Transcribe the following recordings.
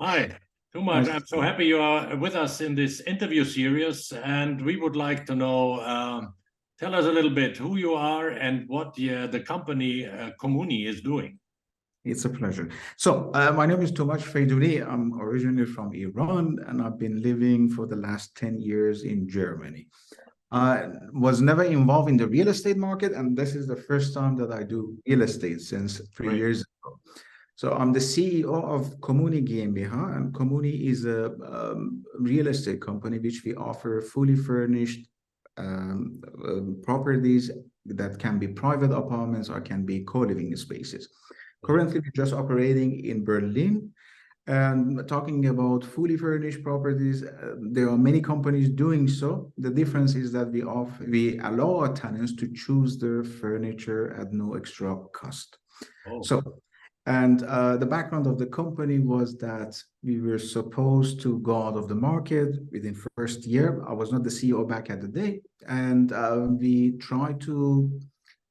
Hi, Toomaj. Nice. I'm so happy you are with us in this interview series, and we would like to know, tell us a little bit who you are and what the company Communi is doing. It's a pleasure. So, my name is Toomaj Freydouny. I'm originally from Iran, and I've been living for the last 10 years in Germany. I was never involved in the real estate market, and this is the first time that I do real estate since 3 years ago. So I'm the CEO of Kummuni GmbH, and Communi is a real estate company which we offer fully furnished properties that can be private apartments or can be co-living spaces. Currently, we're just operating in Berlin. And talking about fully furnished properties, there are many companies doing so. The difference is that we allow our tenants to choose their furniture at no extra cost. Oh. And the background of the company was that we were supposed to go out of the market within first year. I was not the CEO back at the day, and we tried to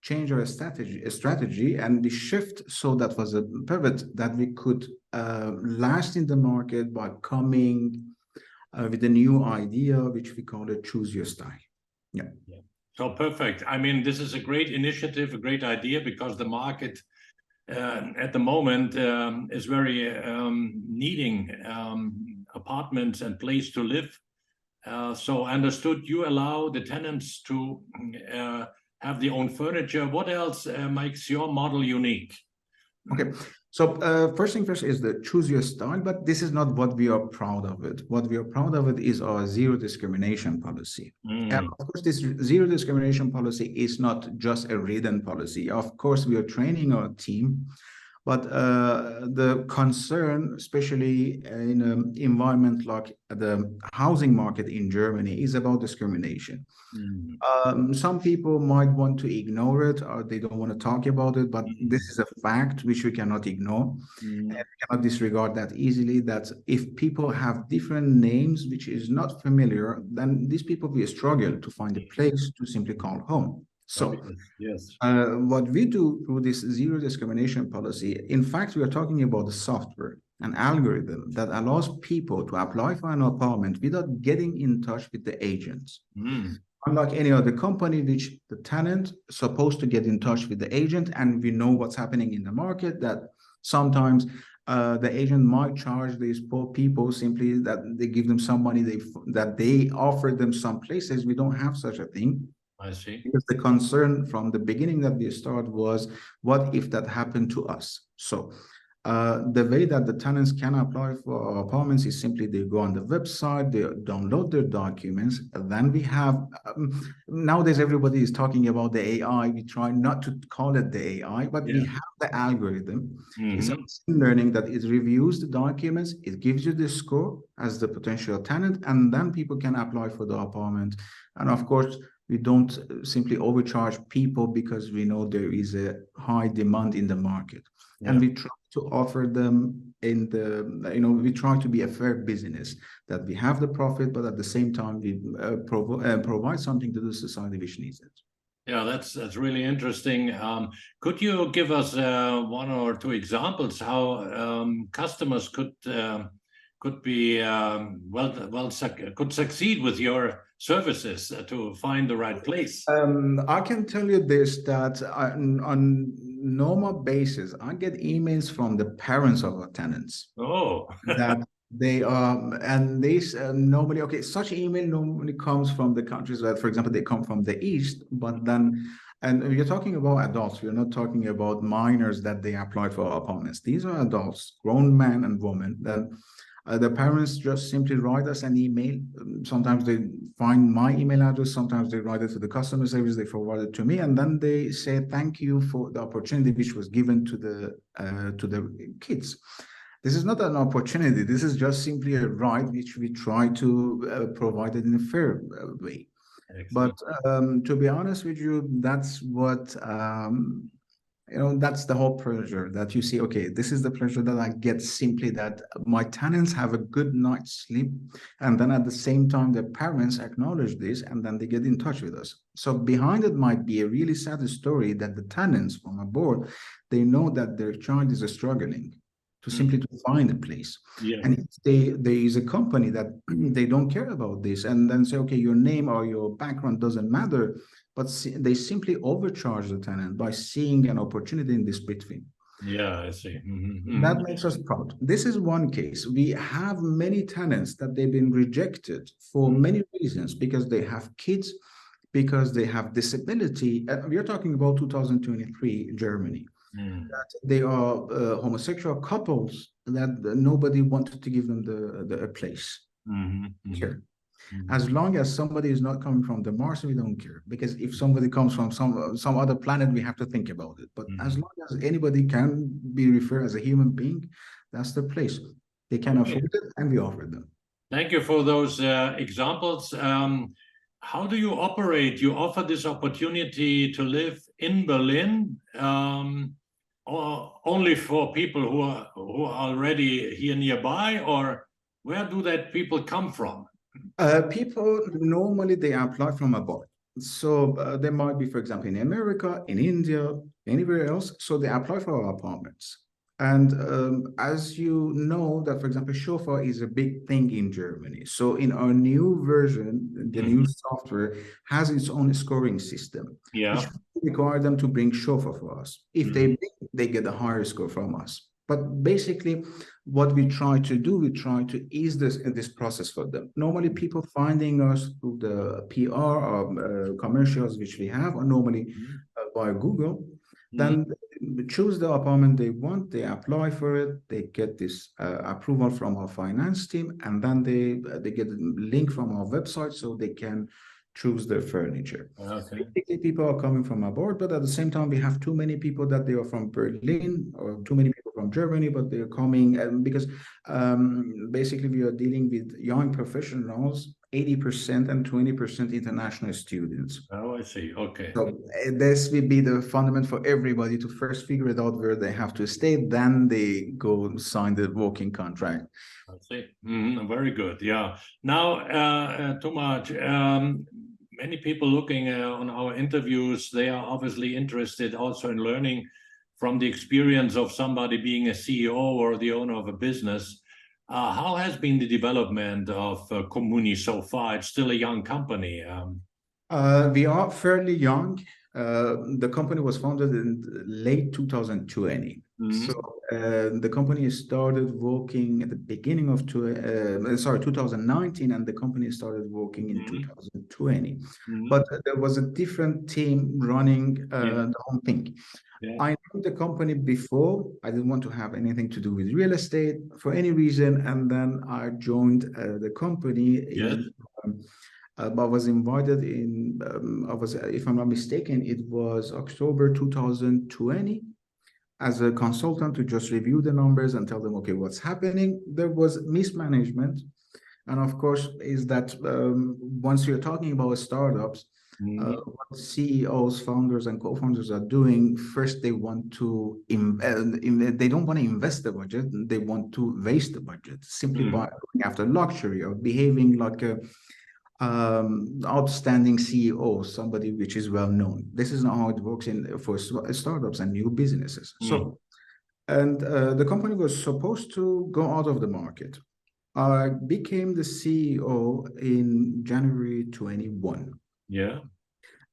change our strategy, and we shift. So that was a pivot that we could last in the market by coming with a new idea, which we call it choose your style. Yeah. So perfect. I mean, this is a great initiative, a great idea, because the market at the moment is very needing apartments and place to live. So I understood you allow the tenants to have their own furniture. What else makes your model unique? Okay, so first thing first is the choose your style, but this is not what we are proud of it. What we are proud of it is our zero discrimination policy. And of course, this zero discrimination policy is not just a written policy. Of course, we are training our team, but the concern, especially in an environment like the housing market in Germany, is about discrimination. Some people might want to ignore it, or they don't want to talk about it, but this is a fact which we cannot ignore. And we cannot disregard that easily, that if people have different names which is not familiar, then these people will struggle to find a place to simply call home. So what we do through this zero discrimination policy, in fact, we are talking about the software, an algorithm that allows people to apply for an apartment without getting in touch with the agents. Unlike any other company, which the tenant is supposed to get in touch with the agent, and we know what's happening in the market, that sometimes the agent might charge these poor people simply that they give them some money, that they offer them some places. We don't have such a thing. I see. Because the concern from the beginning that we started was, what if that happened to us? So the way that the tenants can apply for apartments is simply they go on the website, they download their documents, and then we have, nowadays everybody is talking about the AI. We try not to call it the AI, but we have the algorithm. It's a machine learning that it reviews the documents, it gives you the score as the potential tenant, and then people can apply for the apartment. And of course, we don't simply overcharge people because we know there is a high demand in the market. And we try to offer them in the, we try to be a fair business, that we have the profit, but at the same time, we provide something to the society which needs it. Yeah, that's really interesting. Could you give us one or two examples how customers could succeed with your services to find the right place? I can tell you this, that on normal basis, I get emails from the parents of our tenants. Oh. That they and this normally, okay, such email normally comes from the countries that, for example, they come from the East, but then, and we're talking about adults, we're not talking about minors that they apply for apartments. These are adults, grown men and women, that the parents just simply write us an email. Sometimes they find my email address, sometimes they write it to the customer service, they forward it to me, and then they say thank you for the opportunity which was given to the kids. This is not an opportunity, this is just simply a right which we try to provide it in a fair way. Excellent. But to be honest with you, that's what that's the whole pleasure that you see. Okay, this is the pleasure that I get, simply that my tenants have a good night's sleep, and then at the same time the parents acknowledge this, and then they get in touch with us. So behind it might be a really sad story that the tenants from abroad, they know that their child is struggling. to simply to find a place. Yeah. And if there is a company that they don't care about this and then say, okay, your name or your background doesn't matter, but they simply overcharge the tenant by seeing an opportunity in this between. Yeah, I see. That makes us proud. This is one case. We have many tenants that they've been rejected for many reasons, because they have kids, because they have disability. We are talking about 2023 Germany. That they are homosexual couples that nobody wanted to give them a place here. As long as somebody is not coming from the Mars, we don't care. Because if somebody comes from some other planet, we have to think about it. But as long as anybody can be referred as a human being, that's the place. They can afford it, and we offer them. Thank you for those examples. How do you operate? You offer this opportunity to live in Berlin, or only for people who are already here nearby, or where do that people come from? People normally they apply from abroad. So they might be, for example, in America, in India, anywhere else. So they apply for our apartments. And as you know, that, for example, chauffeur is a big thing in Germany. So in our new version, the new software has its own scoring system, which require them to bring chauffeur for us. If they get a higher score from us. But basically, what we try to do, we try to ease this process for them. Normally, people finding us through the PR or commercials which we have, or normally by Google, then they choose the apartment they want, they apply for it, they get this approval from our finance team, and then they get a link from our website so they can choose their furniture. Basically, people are coming from abroad, but at the same time, we have too many people that they are from Berlin, or too many people from Germany, but they're coming because basically we are dealing with young professionals, 80% and 20% international students. Oh, I see. Okay. So this will be the fundament for everybody to first figure it out where they have to stay, then they go sign the working contract. I see. Very good. Yeah. Now, Toomaj, many people looking on our interviews, they are obviously interested also in learning from the experience of somebody being a CEO or the owner of a business. How has been the development of Kummuni so far? It's still a young company. We are fairly young. The company was founded in late 2020. So the company started working at the beginning of 2019, and the company started working in 2020. But there was a different team running the whole thing. I knew the company before. I didn't want to have anything to do with real estate for any reason, and then I joined the company. I was invited in, if I'm not mistaken, it was October 2020 as a consultant to just review the numbers and tell them, okay, what's happening. There was mismanagement. And of course, is that once you're talking about startups, what CEOs, founders, and co-founders are doing, first they want to, they don't want to invest the budget, they want to waste the budget simply by going after luxury or behaving like a outstanding CEO, somebody which is well known. This is not how it works for startups and new businesses. So, and the company was supposed to go out of the market. I became the CEO in January 21. Yeah.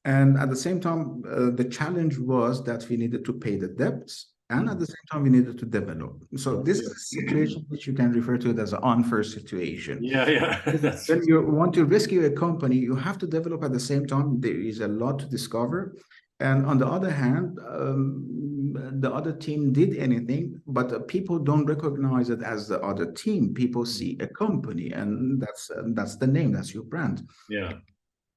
And at the same time, the challenge was that we needed to pay the debts, and at the same time, we needed to develop. So this is a situation which you can refer to it as an unfair situation. Yeah. When you want to rescue a company, you have to develop at the same time. There is a lot to discover. And on the other hand, the other team did anything, but people don't recognize it as the other team. People see a company, and that's the name, that's your brand. Yeah.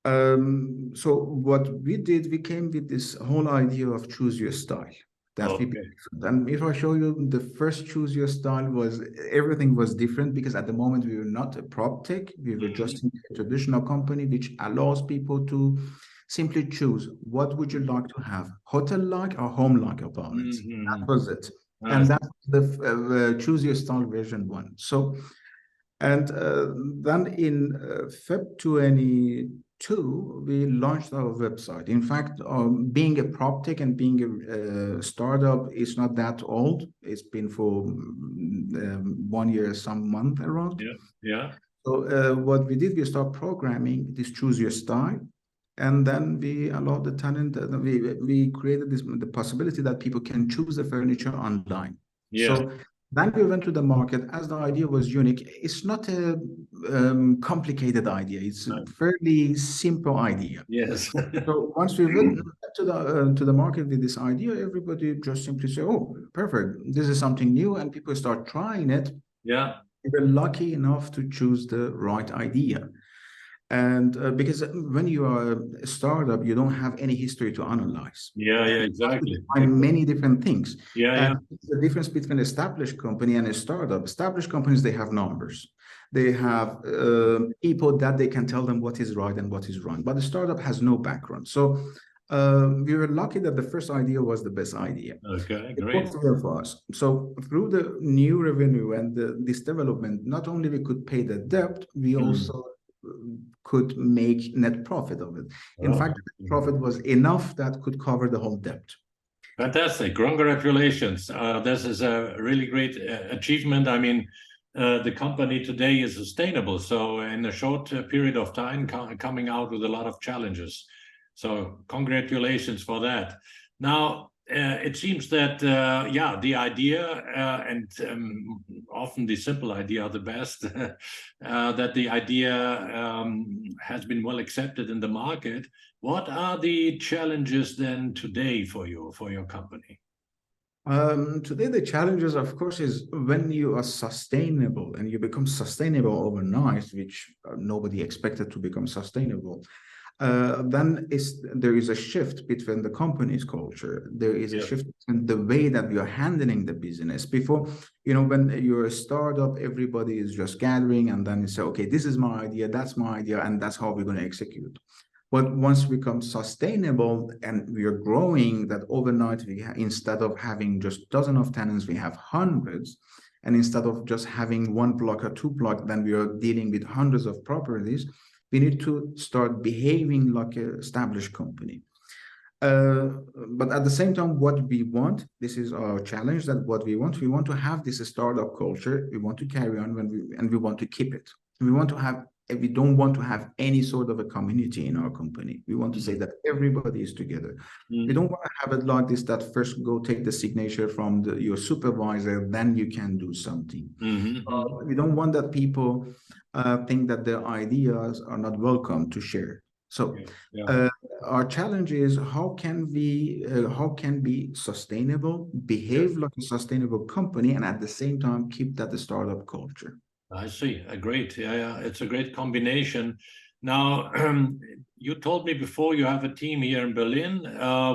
So what we did, we came with this whole idea of choose your style. And if I show you the first choose your style, was everything was different, because at the moment we were not a prop tech, we were just a traditional company which allows people to simply choose what would you like to have, hotel-like or home-like apartments. That was it. And that's the choose your style version 1. So, and then in Feb 2, we launched our website. In fact, being a PropTech and being a startup is not that old. It's been for 1 year, some month around. Yeah. So what we did, we start programming this choose your style, and then we allowed the tenant. We created the possibility that people can choose the furniture online. Yeah. So then we went to the market as the idea was unique. It's not a complicated idea. It's a fairly simple idea. Yes. So once we went to the market with this idea, everybody just simply say, "Oh, perfect! This is something new," and people start trying it. Yeah. We were lucky enough to choose the right idea. And because when you are a startup, you don't have any history to analyze. Yeah, exactly. And many different things. Yeah. The difference between an established company and a startup. Established companies, they have numbers. They have people that they can tell them what is right and what is wrong. But the startup has no background. So we were lucky that the first idea was the best idea. Okay, it great. worked well for us. So through the new revenue and this development, not only we could pay the debt, we also could make net profit of it. In fact, the profit was enough that could cover the whole debt. Fantastic. Congratulations. This is a really great achievement. I mean, the company today is sustainable. So in a short period of time, coming out with a lot of challenges. So congratulations for that. Now, it seems that, the idea and often the simple idea are the best, that the idea has been well accepted in the market. What are the challenges then today for your company? Today, the challenges, of course, is when you are sustainable and you become sustainable overnight, which nobody expected to become sustainable. Then there is a shift between the company's culture. There is a shift in the way that we are handling the business. Before, when you're a startup, everybody is just gathering and then you say, okay, this is my idea, that's my idea, and that's how we're going to execute. But once we become sustainable and we are growing, that overnight, instead of having just dozens of tenants, we have hundreds. And instead of just having 1 block or 2 blocks, then we are dealing with hundreds of properties. We need to start behaving like an established company. But at the same time, what we want, this is our challenge, that what we want to have this startup culture. We want to carry on and we want to keep it. We don't want to have any sort of a community in our company. We want to say that everybody is together. We don't want to have it like this, that first go take the signature from your supervisor, then you can do something. We don't want that people think that their ideas are not welcome to share. So our challenge is how can we sustainable, behave like a sustainable company, and at the same time keep that the startup culture. I see. Great. Yeah, it's a great combination. Now, you told me before you have a team here in Berlin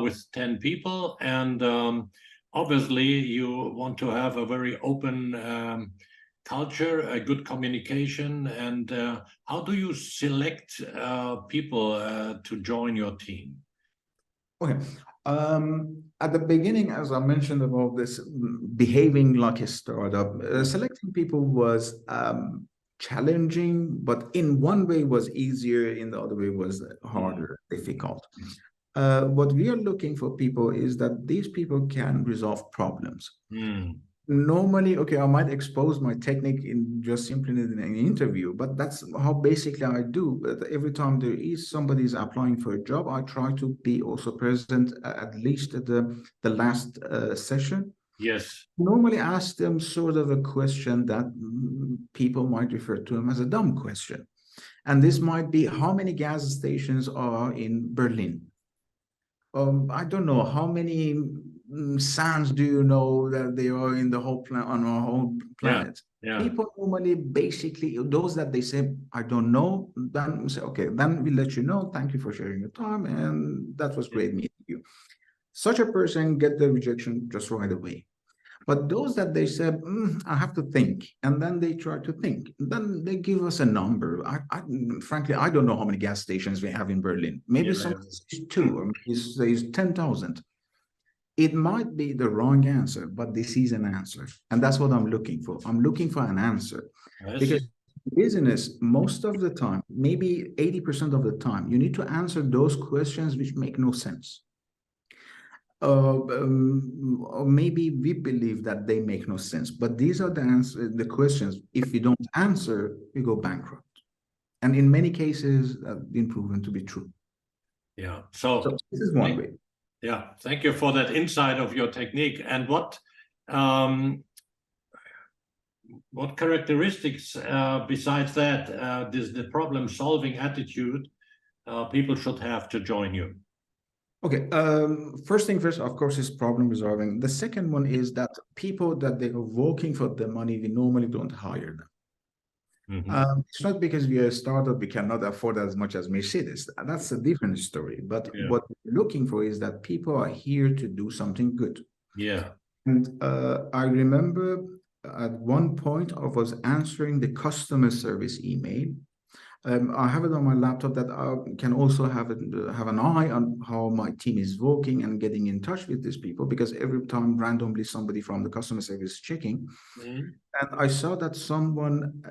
with 10 people, and obviously you want to have a very open culture, a good communication. And how do you select people to join your team? Okay. At the beginning, as I mentioned about this behaving like a startup, selecting people was challenging, but in one way was easier, in the other way was harder, difficult. What we are looking for people is that these people can resolve problems. Normally, okay, I might expose my technique in just simply in an interview, but that's how basically I do. But every time there is somebody is applying for a job, I try to be also present at least at the last session. Yes. Normally ask them sort of a question that people might refer to them as a dumb question. And this might be, how many gas stations are in Berlin? I don't know, how many sands do you know that they are in the whole on our whole planet? People normally, basically, those that they say, I don't know, then say, okay, then we let you know. Thank you for sharing your time. And that was great meeting you. Such a person get the rejection just right away. But those that they said, I have to think, and then they try to think, then they give us a number. Frankly, I don't know how many gas stations we have in Berlin. Maybe some says 2, or maybe says 10,000. It might be the wrong answer, but this is an answer. And that's what I'm looking for. I'm looking for an answer. Because business, most of the time, maybe 80% of the time, you need to answer those questions which make no sense. Or maybe we believe that they make no sense, but these are the questions. If we don't answer, we go bankrupt. And in many cases, been proven to be true. Yeah. So this is one way. Yeah. Thank you for that insight of your technique. And what characteristics besides that does the problem-solving attitude people should have to join you? Okay, first thing first, of course, is problem resolving. The second one is that people that they are working for the money, we normally don't hire them. Mm-hmm. It's not because we are a startup, we cannot afford as much as Mercedes. That's a different story. But what we're looking for is that people are here to do something good. Yeah. And I remember at one point I was answering the customer service email. I have it on my laptop that I can also have an eye on how my team is working and getting in touch with these people, because every time randomly somebody from the customer service is checking. Mm-hmm. And I saw that someone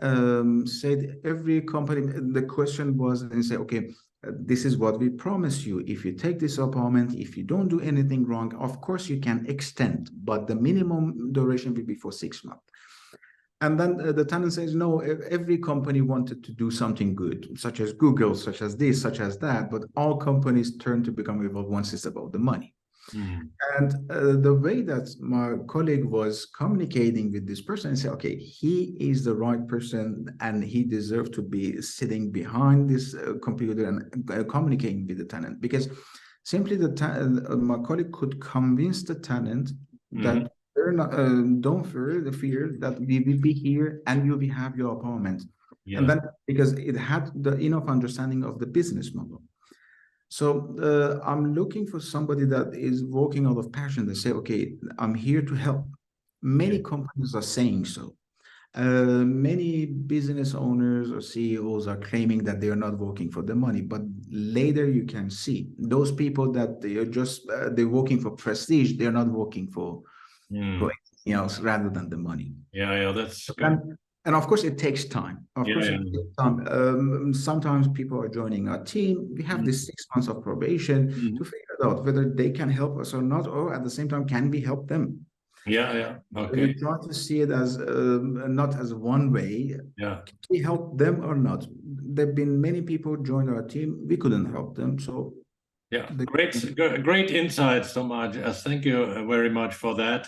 said every company, the question was, and say, okay, this is what we promise you. If you take this apartment, if you don't do anything wrong, of course you can extend, but the minimum duration will be for 6 months. And then the tenant says, no, every company wanted to do something good, such as Google, such as this, such as that, but all companies turn to become evil once it's about the money. Mm. And the way that my colleague was communicating with this person, and say, okay, he is the right person and he deserves to be sitting behind this computer and communicating with the tenant, because simply my colleague could convince the tenant that don't fear that we will be here and you will have your apartment. Yeah. And then because it had the enough understanding of the business model. So I'm looking for somebody that is working out of passion. They say, okay, I'm here to help. Many companies are saying so. Many business owners or CEOs are claiming that they are not working for the money, but later you can see those people that they are just they're working for prestige. They're not working for anything else rather than the money. Yeah, that's good. And of course, it takes time. Of course, it takes time. Sometimes people are joining our team. We have this 6 months of probation to figure out whether they can help us or not, or at the same time, can we help them? Yeah. Okay. We try to see it as not as one way. Yeah. Can we help them or not? There have been many people join our team. We couldn't help them. So yeah, great insights, Toomaj. Thank you very much for that.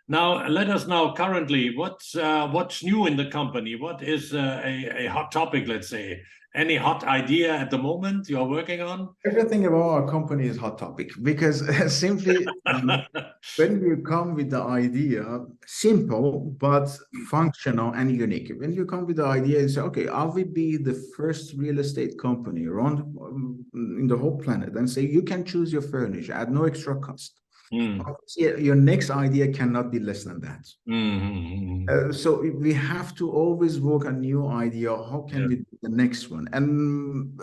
Now, let us know currently what's new in the company. What is a hot topic, let's say? Any hot idea at the moment you're working on? Everything about our company is hot topic, because simply when you come with the idea, simple but functional and unique. When you come with the idea and say, okay, I will be the first real estate company around in the whole planet, and say you can choose your furniture at no extra cost. Your next idea cannot be less than that. So we have to always work a new idea. How can we do the next one? And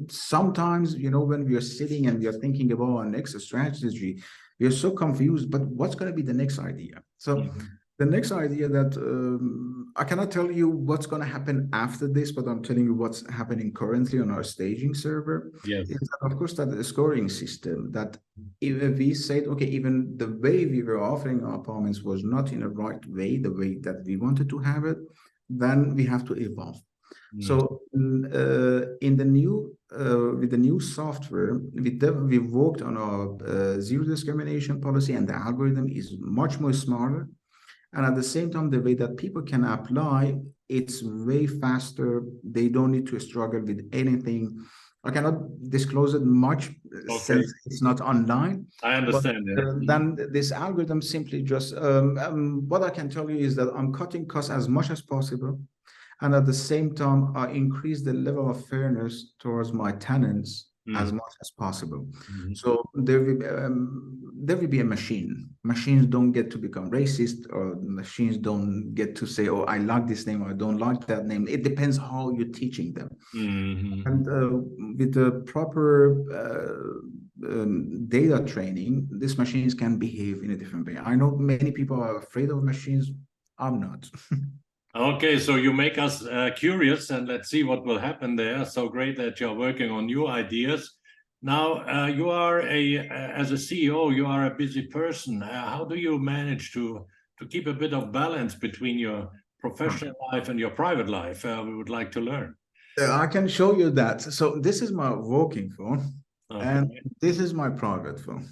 sometimes, when we are sitting and we are thinking about our next strategy, we are so confused, but what's going to be the next idea? So the next idea that I cannot tell you what's going to happen after this, but I'm telling you what's happening currently on our staging server. Yes. Is that, of course, that the scoring system, that if we said, okay, even the way we were offering our apartments was not in the right way, the way that we wanted to have it, then we have to evolve. So in the new with the new software, we worked on our zero discrimination policy, and the algorithm is much more smarter. And at the same time, the way that people can apply, it's way faster. They don't need to struggle with anything. I cannot disclose it much since it's not online. I understand. But, then this algorithm simply just, what I can tell you is that I'm cutting costs as much as possible. And at the same time, I increase the level of fairness towards my tenants as much as possible. So there will be a machine. Machines don't get to become racist, or machines don't get to say, oh, I like this name or I don't like that name. It depends how you're teaching them. And with the proper data training, these machines can behave in a different way. I know many people are afraid of machines. I'm not. Okay, so you make us curious, and let's see what will happen there. So great that you're working on new ideas. Now, you are as a CEO, you are a busy person. How do you manage to keep a bit of balance between your professional life and your private life? We would like to learn. I can show you that. So this is my working phone, and Okay. this is my private phone.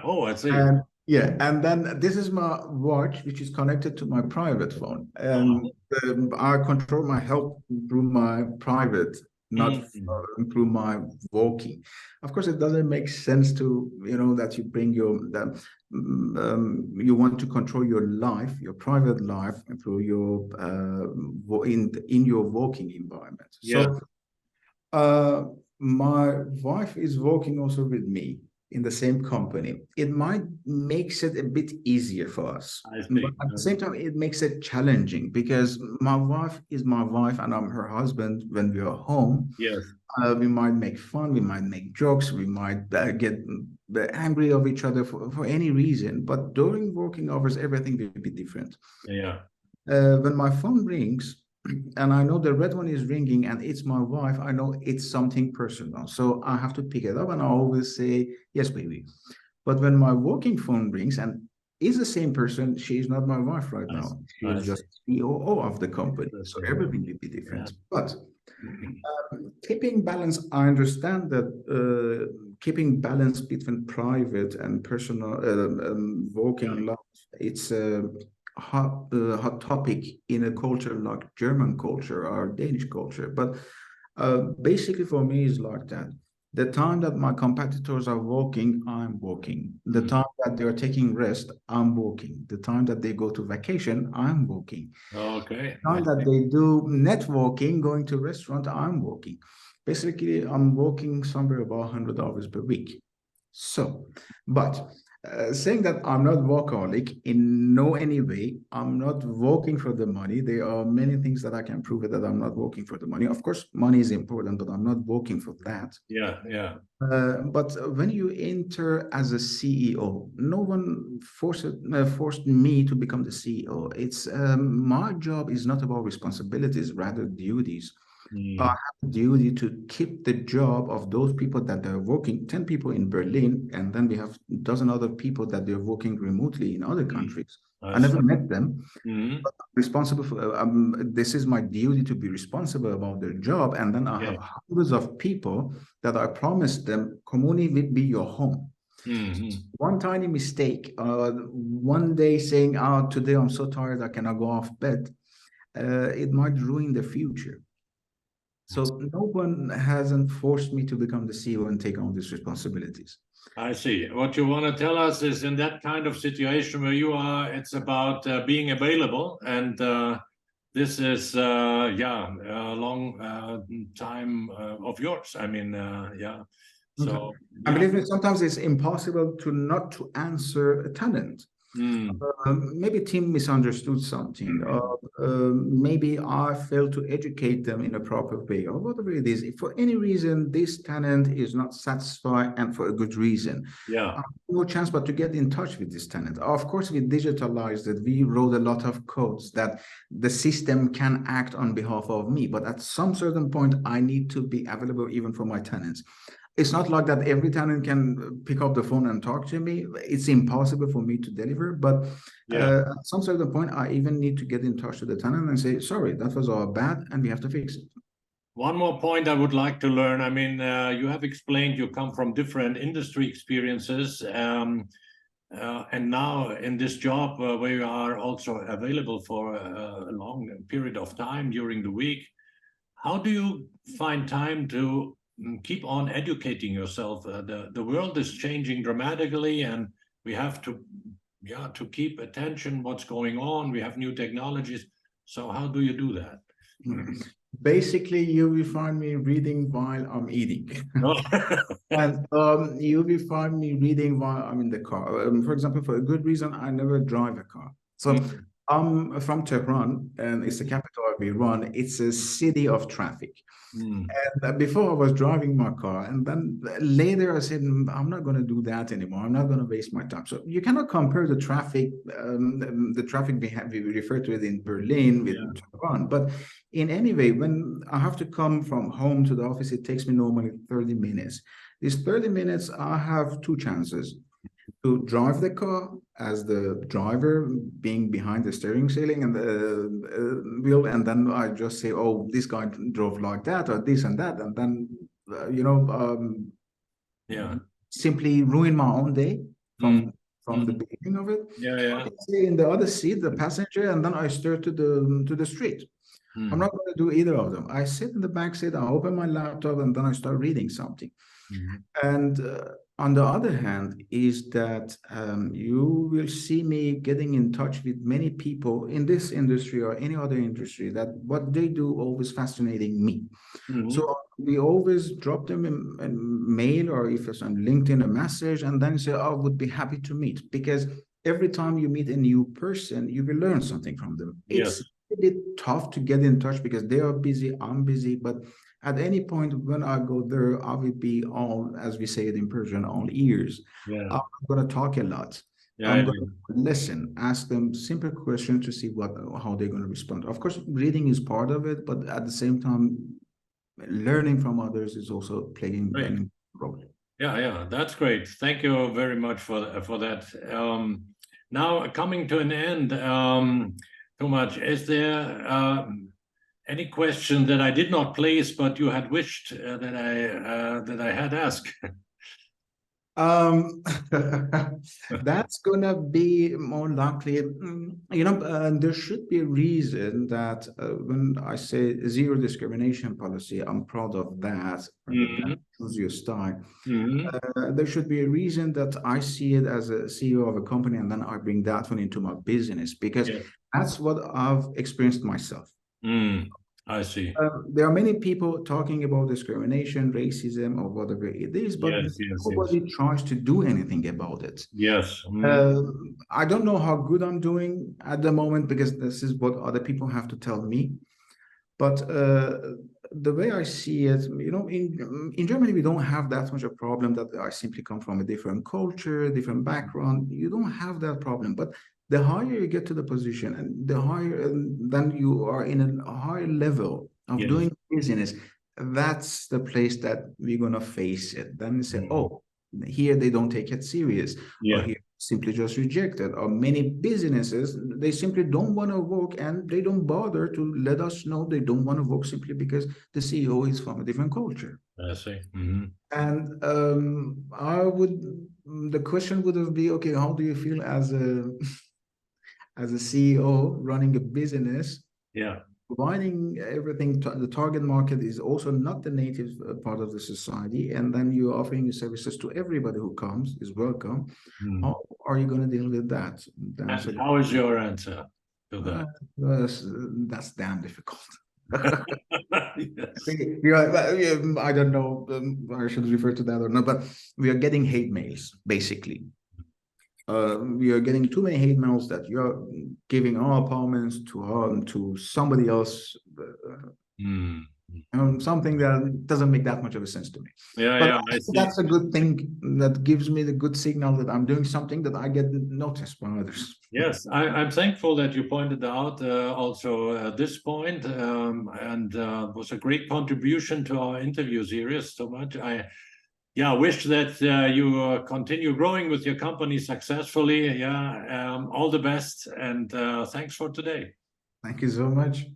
Oh, I see. And yeah, and then this is my watch, which is connected to my private phone. And I control my health through my private, not through my working. Of course, it doesn't make sense to, that you bring you want to control your life, your private life, through your in your working environment. Yeah. So my wife is working also with me in the same company. It might makes it a bit easier for us, but at the same time, it makes it challenging because my wife is my wife and I'm her husband. When we are home, Yes. We might make fun, we might make jokes, we might get angry of each other for any reason. But during working hours, everything will be different. Yeah. When my phone rings, and I know the red one is ringing and it's my wife, I know it's something personal. So I have to pick it up and I always say, yes, baby. But when my working phone rings and is the same person, she is not my wife right now. She is just COO of the company. So everything will be different. Yeah. But keeping balance, I understand that keeping balance between private and personal working life, it's a hot topic in a culture like German culture or Danish culture. But basically for me is like that. The time that my competitors are working, I'm working. The time that they're taking rest, I'm working. The time that they go to vacation, I'm working. Okay. The time that they do networking, going to restaurant, I'm working. Basically, I'm working somewhere about 100 hours per week. So, but saying that I'm not workaholic in no any way, I'm not working for the money. There are many things that I can prove it that I'm not working for the money. Of course, money is important, but I'm not working for that. Yeah, yeah. But when you enter as a CEO, no one forced me to become the CEO. It's my job is not about responsibilities, rather duties. I have a duty to keep the job of those people that are working, 10 people in Berlin, and then we have a dozen other people that they're working remotely in other countries. I never met them, but I'm responsible for, this is my duty to be responsible about their job. And then I have hundreds of people that I promised them, Communi will be your home. One tiny mistake, one day saying, oh, today I'm so tired, I cannot go off bed, it might ruin the future. So no one hasn't forced me to become the CEO and take on these responsibilities. I see. What you want to tell us is in that kind of situation where you are, it's about being available. And this is, a long time of yours. I mean, yeah. So I believe that sometimes it's impossible not to answer a tenant. Maybe team misunderstood something, or maybe I failed to educate them in a proper way, or whatever it is. If for any reason this tenant is not satisfied, and for a good reason, I have no chance but to get in touch with this tenant. Of course, we digitalized it. We wrote a lot of codes that the system can act on behalf of me. But at some certain point, I need to be available even for my tenants. It's not like that every tenant can pick up the phone and talk to me. It's impossible for me to deliver. But at some certain point, I even need to get in touch with the tenant and say, sorry, that was all bad and we have to fix it. One more point I would like to learn. I mean, you have explained you come from different industry experiences. And now in this job where you are also available for a long period of time during the week, how do you find time to keep on educating yourself? The world is changing dramatically, and we have to keep attention what's going on. We have new technologies. So how do you do that? Basically, you will find me reading while I'm eating. And you will find me reading while I'm in the car. For example, for a good reason, I never drive a car. So I'm from Tehran, and it's the capital of Iran. It's a city of traffic. Mm. And before I was driving my car, and then later I said, I'm not going to do that anymore. I'm not going to waste my time. So you cannot compare the traffic we refer to it in Berlin with Tehran. But in any way, when I have to come from home to the office, it takes me normally 30 minutes. These 30 minutes, I have two chances: to drive the car as the driver, being behind the steering ceiling and the wheel, and then I just say, oh, this guy drove like that, or this and that, and then simply ruin my own day from the beginning of it. I stay in the other seat, the passenger, and then I stare to the street. I'm not going to do either of them. I sit in the back seat, I open my laptop, and then I start reading something. And on the other hand is that you will see me getting in touch with many people in this industry or any other industry that what they do always fascinating me. So we always drop them in mail, or if it's on LinkedIn, a message, and then say, oh, would be happy to meet, because every time you meet a new person, you will learn something from them. It's a bit tough to get in touch because they are busy, I'm busy, but at any point when I go there, I will be all, as we say it in Persian, all ears. I'm going to talk a lot. I'm going to listen, ask them simple questions to see how they're going to respond. Of course, reading is part of it, but at the same time, learning from others is also playing an important role. Yeah, that's great. Thank you very much for that. Now, coming to an end, Toomaj, is there any question that I did not place, but you had wished that I had asked? That's gonna be more likely, there should be a reason that when I say zero discrimination policy, I'm proud of that. Choose your style. There should be a reason that I see it as a CEO of a company, and then I bring that one into my business, because that's what I've experienced myself. I see. There are many people talking about discrimination, racism, or whatever it is, but nobody tries to do anything about it. I don't know how good I'm doing at the moment, because this is what other people have to tell me. But the way I see it, in Germany, we don't have that much a problem that I simply come from a different culture, different background. You don't have that problem. But the higher you get to the position, and the higher, then you are in a higher level of doing business, that's the place that we're going to face it. Then you say, oh, here they don't take it serious, or here simply just rejected, or many businesses, they simply don't want to work, and they don't bother to let us know they don't want to work simply because the CEO is from a different culture. I see. And the question would be, okay, how do you feel as a CEO running a business? Providing everything, the target market is also not the native part of the society, and then you're offering your services to everybody who comes, is welcome. How are you going to deal with that? And how is your answer to that? That's damn difficult. I don't know, I should refer to that or not, but we are getting hate mails, basically. We are getting too many hate mails that you're giving our apartments to somebody else. Something that doesn't make that much of a sense to me. I see. That's a good thing. That gives me the good signal that I'm doing something that I get noticed by others. Yes, I'm thankful that you pointed out also at this point, and was a great contribution to our interview series. So much. I wish that you continue growing with your company successfully. All the best, and thanks for today. Thank you so much.